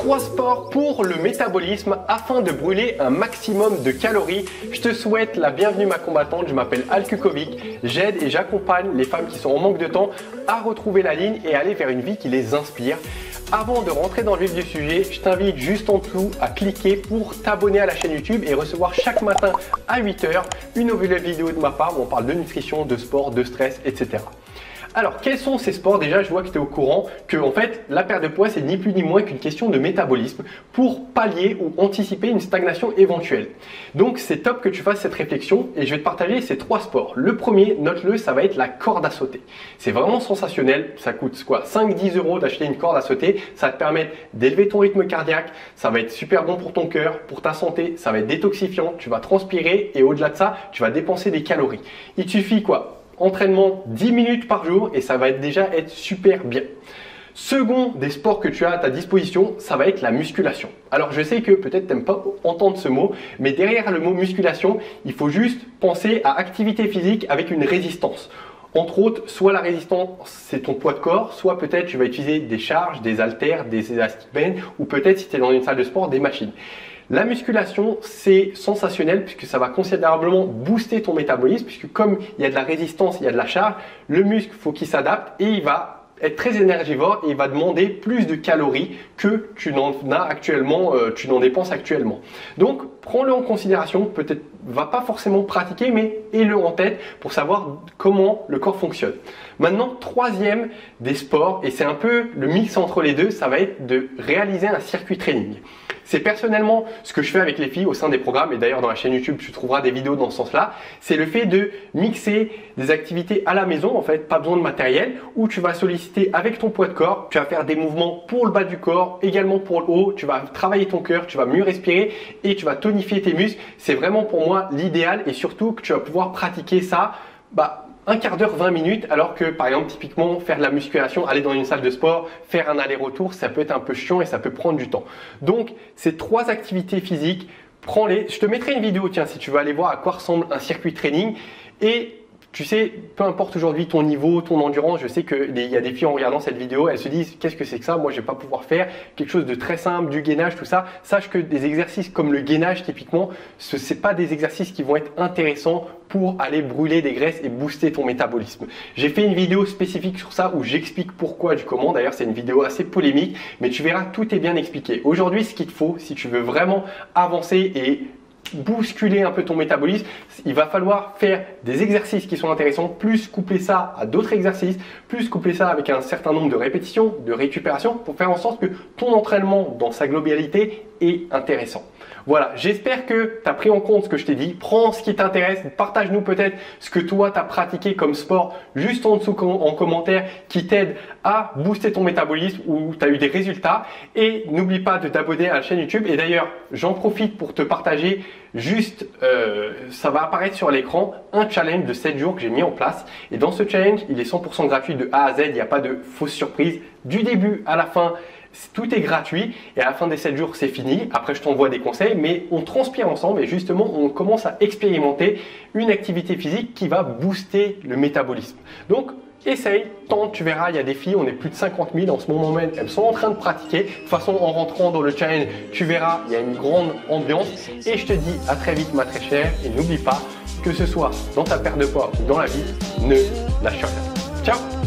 3 sports pour le métabolisme afin de brûler un maximum de calories. Je te souhaite la bienvenue ma combattante, je m'appelle Al Kukovic. J'aide et j'accompagne les femmes qui sont en manque de temps à retrouver la ligne et aller vers une vie qui les inspire. Avant de rentrer dans le vif du sujet, je t'invite juste en dessous à cliquer pour t'abonner à la chaîne YouTube et recevoir chaque matin à 8 h une nouvelle vidéo de ma part où on parle de nutrition, de sport, de stress, etc. Alors, quels sont ces sports? Déjà, je vois que tu es au courant que en fait, la perte de poids, c'est ni plus ni moins qu'une question de métabolisme pour pallier ou anticiper une stagnation éventuelle. Donc, c'est top que tu fasses cette réflexion et je vais te partager ces 3 sports. Le premier, note-le, ça va être la corde à sauter. C'est vraiment sensationnel. Ça coûte quoi? 5-10 € d'acheter une corde à sauter. Ça va te permettre d'élever ton rythme cardiaque. Ça va être super bon pour ton cœur, pour ta santé. Ça va être détoxifiant. Tu vas transpirer et au-delà de ça, tu vas dépenser des calories. Il te suffit quoi? Entraînement 10 minutes par jour et ça va déjà être super bien. Second des sports que tu as à ta disposition, ça va être la musculation. Alors je sais que peut-être tu n'aimes pas entendre ce mot, mais derrière le mot musculation, il faut juste penser à activité physique avec une résistance. Entre autres, soit la résistance c'est ton poids de corps, soit peut-être tu vas utiliser des charges, des haltères, des élastiques bend ou peut-être si tu es dans une salle de sport, des machines. La musculation, c'est sensationnel puisque ça va considérablement booster ton métabolisme puisque comme il y a de la résistance, il y a de la charge, le muscle, faut qu'il s'adapte et il va être très énergivore et il va demander plus de calories que tu n'en as actuellement, tu n'en dépenses actuellement. Donc, prends-le en considération, peut-être va pas forcément pratiquer, mais aie-le en tête pour savoir comment le corps fonctionne. Maintenant, troisième des sports, et c'est un peu le mix entre les deux, ça va être de réaliser un circuit training. C'est personnellement ce que je fais avec les filles au sein des programmes et d'ailleurs dans la chaîne YouTube tu trouveras des vidéos dans ce sens-là. C'est le fait de mixer des activités à la maison, en fait pas besoin de matériel, où tu vas solliciter avec ton poids de corps, tu vas faire des mouvements pour le bas du corps, également pour le haut, tu vas travailler ton cœur, tu vas mieux respirer et tu vas tonifier tes muscles. C'est vraiment pour moi l'idéal et surtout que tu vas pouvoir pratiquer ça un quart d'heure, 20 minutes, alors que par exemple typiquement faire de la musculation, aller dans une salle de sport, faire un aller-retour, ça peut être un peu chiant et ça peut prendre du temps. Donc ces 3 activités physiques, prends-les. Je te mettrai une vidéo, tiens, si tu veux aller voir à quoi ressemble un circuit training. Et tu sais, peu importe aujourd'hui ton niveau, ton endurance, je sais qu'il y a des filles en regardant cette vidéo, elles se disent qu'est-ce que c'est que ça? Moi, je vais pas pouvoir faire quelque chose de très simple, du gainage, tout ça. Sache que des exercices comme le gainage, typiquement, c'est pas des exercices qui vont être intéressants pour aller brûler des graisses et booster ton métabolisme. J'ai fait une vidéo spécifique sur ça où j'explique pourquoi du comment. D'ailleurs, c'est une vidéo assez polémique, mais tu verras, tout est bien expliqué. Aujourd'hui, ce qu'il te faut, si tu veux vraiment avancer et bousculer un peu ton métabolisme, il va falloir faire des exercices qui sont intéressants, plus coupler ça à d'autres exercices, plus coupler ça avec un certain nombre de répétitions, de récupération pour faire en sorte que ton entraînement dans sa globalité est intéressant. Voilà, j'espère que tu as pris en compte ce que je t'ai dit. Prends ce qui t'intéresse, partage-nous peut-être ce que toi tu as pratiqué comme sport juste en dessous en commentaire qui t'aide à booster ton métabolisme ou tu as eu des résultats. Et n'oublie pas de t'abonner à la chaîne YouTube. Et d'ailleurs, j'en profite pour te partager juste, ça va apparaître sur l'écran, un challenge de 7 jours que j'ai mis en place. Et dans ce challenge, il est 100% gratuit de A à Z, il n'y a pas de fausse surprise. Du début à la fin, tout est gratuit et à la fin des 7 jours, c'est fini. Après, je t'envoie des conseils, mais on transpire ensemble et justement, on commence à expérimenter une activité physique qui va booster le métabolisme. Donc, essaye, tente, tu verras, il y a des filles, on est plus de 50 000 en ce moment même, elles sont en train de pratiquer. De toute façon, en rentrant dans le challenge, tu verras, il y a une grande ambiance. Et je te dis à très vite, ma très chère, et n'oublie pas, que ce soit dans ta perte de poids ou dans la vie, ne lâche rien. Ciao!